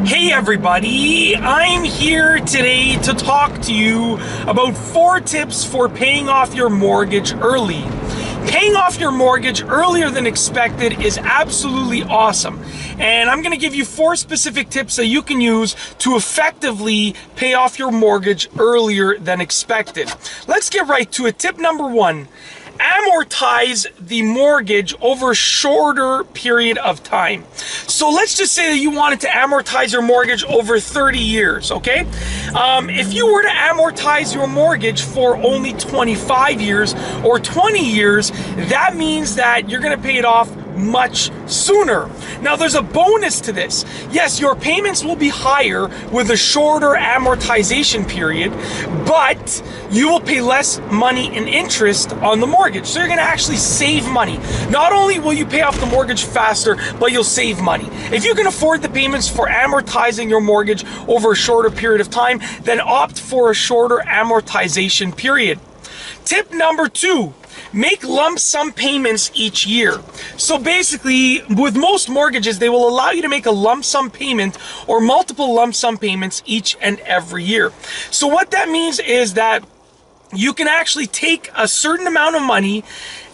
Hey everybody, I'm here today to talk to you about 4 tips for paying off your mortgage early. Paying off your mortgage earlier than expected is absolutely awesome. And I'm going to give you 4 specific tips that you can use to effectively pay off your mortgage earlier than expected. Let's get right to it. Tip number 1. Amortize the mortgage over a shorter period of time. So let's just say that you wanted to amortize your mortgage over 30 years, okay? If you were to amortize your mortgage for only 25 years or 20 years, that means that you're going to pay it off much sooner. Now there's a bonus to this. Yes, your payments will be higher with a shorter amortization period, but you will pay less money in interest on the mortgage. So you're going to actually save money. Not only will you pay off the mortgage faster, but you'll save money. If you can afford the payments for amortizing your mortgage over a shorter period of time, then opt for a shorter amortization period. Tip number 2. Make lump sum payments each year. So basically, with most mortgages, they will allow you to make a lump sum payment or multiple lump sum payments each and every year. So what that means is that you can actually take a certain amount of money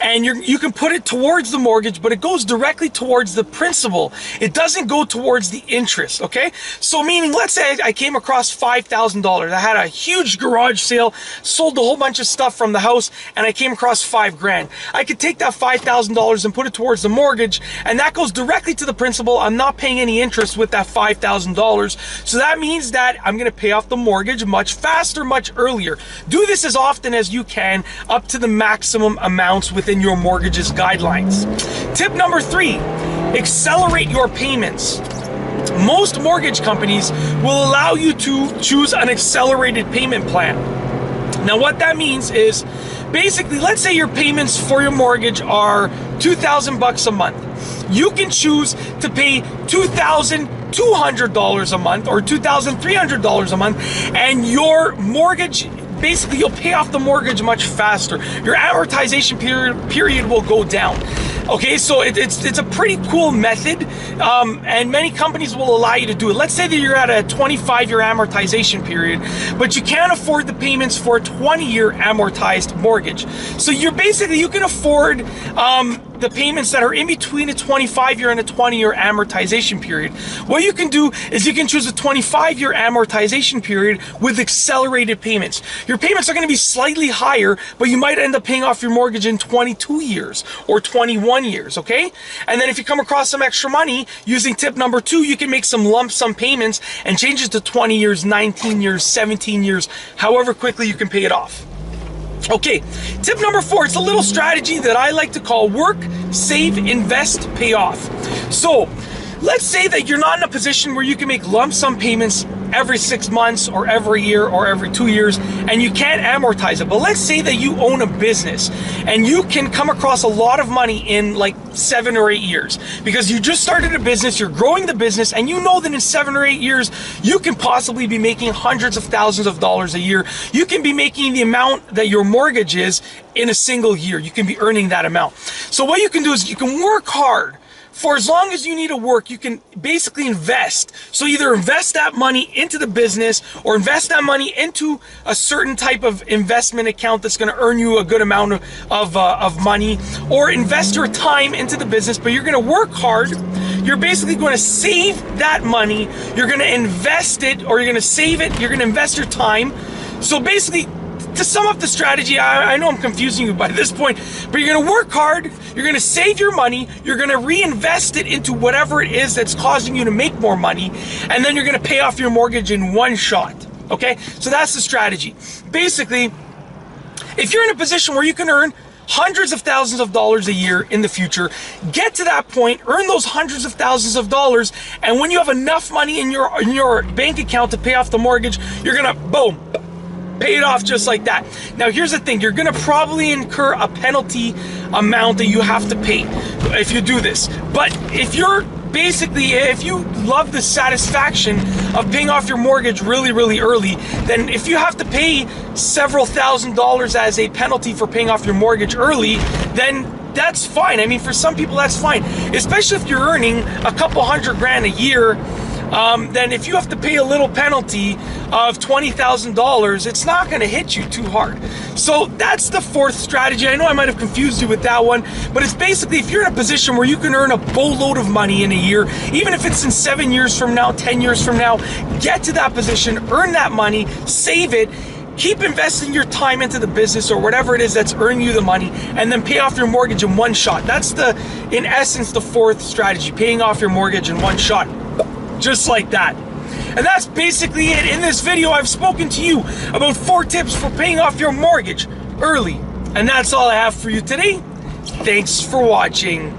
and you can put it towards the mortgage, but it goes directly towards the principal. It doesn't go towards the interest, okay? So meaning, let's say I came across $5,000. I had a huge garage sale, sold a whole bunch of stuff from the house, and I came across $5,000. I could take that $5,000 and put it towards the mortgage, and that goes directly to the principal. I'm not paying any interest with that $5,000. So that means that I'm gonna pay off the mortgage much faster, much earlier. Do this as often as you can, up to the maximum amounts within your mortgage's guidelines. Tip number 3, accelerate your payments. Most mortgage companies will allow you to choose an accelerated payment plan. Now what that means is, basically, let's say your payments for your mortgage are $2,000 a month. You can choose to pay $2,200 a month or $2,300 a month, and your mortgage, basically, you'll pay off the mortgage much faster. Your amortization period will go down. Okay, so it's a pretty cool method, and many companies will allow you to do it. Let's say that you're at a 25-year amortization period, but you can't afford the payments for a 20-year amortized mortgage. So you can afford the payments that are in between a 25-year and a 20-year amortization period. What you can do is you can choose a 25-year amortization period with accelerated payments. Your payments are going to be slightly higher, but you might end up paying off your mortgage in 22 years or 21 years, okay? And then if you come across some extra money, using tip number 2, you can make some lump sum payments and change it to 20 years, 19 years, 17 years, however quickly you can pay it off. Okay, tip number 4, it's a little strategy that I like to call work, save, invest, pay off. So let's say that you're not in a position where you can make lump sum payments every 6 months or every year or every 2 years, and you can't amortize it. But let's say that you own a business and you can come across a lot of money in like 7 or 8 years because you just started a business, you're growing the business, and you know that in 7 or 8 years you can possibly be making hundreds of thousands of dollars a year. You can be making the amount that your mortgage is in a single year. You can be earning that amount. So what you can do is you can work hard. For as long as you need to work, you can basically invest. So either invest that money into the business or invest that money into a certain type of investment account that's going to earn you a good amount of money, or invest your time into the business, but you're going to work hard. You're basically going to save that money. You're going to invest it, or you're going to save it. You're going to invest your time. So basically, to sum up the strategy, I know I'm confusing you by this point, but you're going to work hard, you're going to save your money, you're going to reinvest it into whatever it is that's causing you to make more money, and then you're going to pay off your mortgage in one shot, okay? So that's the strategy. Basically, if you're in a position where you can earn hundreds of thousands of dollars a year in the future, get to that point, earn those hundreds of thousands of dollars, and when you have enough money in your bank account to pay off the mortgage, you're going to, boom, pay it off just like that. Now here's the thing, you're gonna probably incur a penalty amount that you have to pay if you do this. But if you love the satisfaction of paying off your mortgage really, really early, then if you have to pay several $1,000s as a penalty for paying off your mortgage early, then that's fine. I mean, for some people that's fine, especially if you're earning a couple $100,000 a year. then if you have to pay a little penalty of $20,000, it's not going to hit you too hard. So that's the fourth strategy. I know I might have confused you with that one, but it's basically if you're in a position where you can earn a boatload of money in a year, even if it's in 7 years from now, 10 years from now, get to that position, earn that money, save it, keep investing your time into the business or whatever it is that's earning you the money, and then pay off your mortgage in one shot. That's in essence, the fourth strategy, paying off your mortgage in one shot, just like that. And that's basically it. In this video, I've spoken to you about 4 tips for paying off your mortgage early. And that's all I have for you today. Thanks for watching.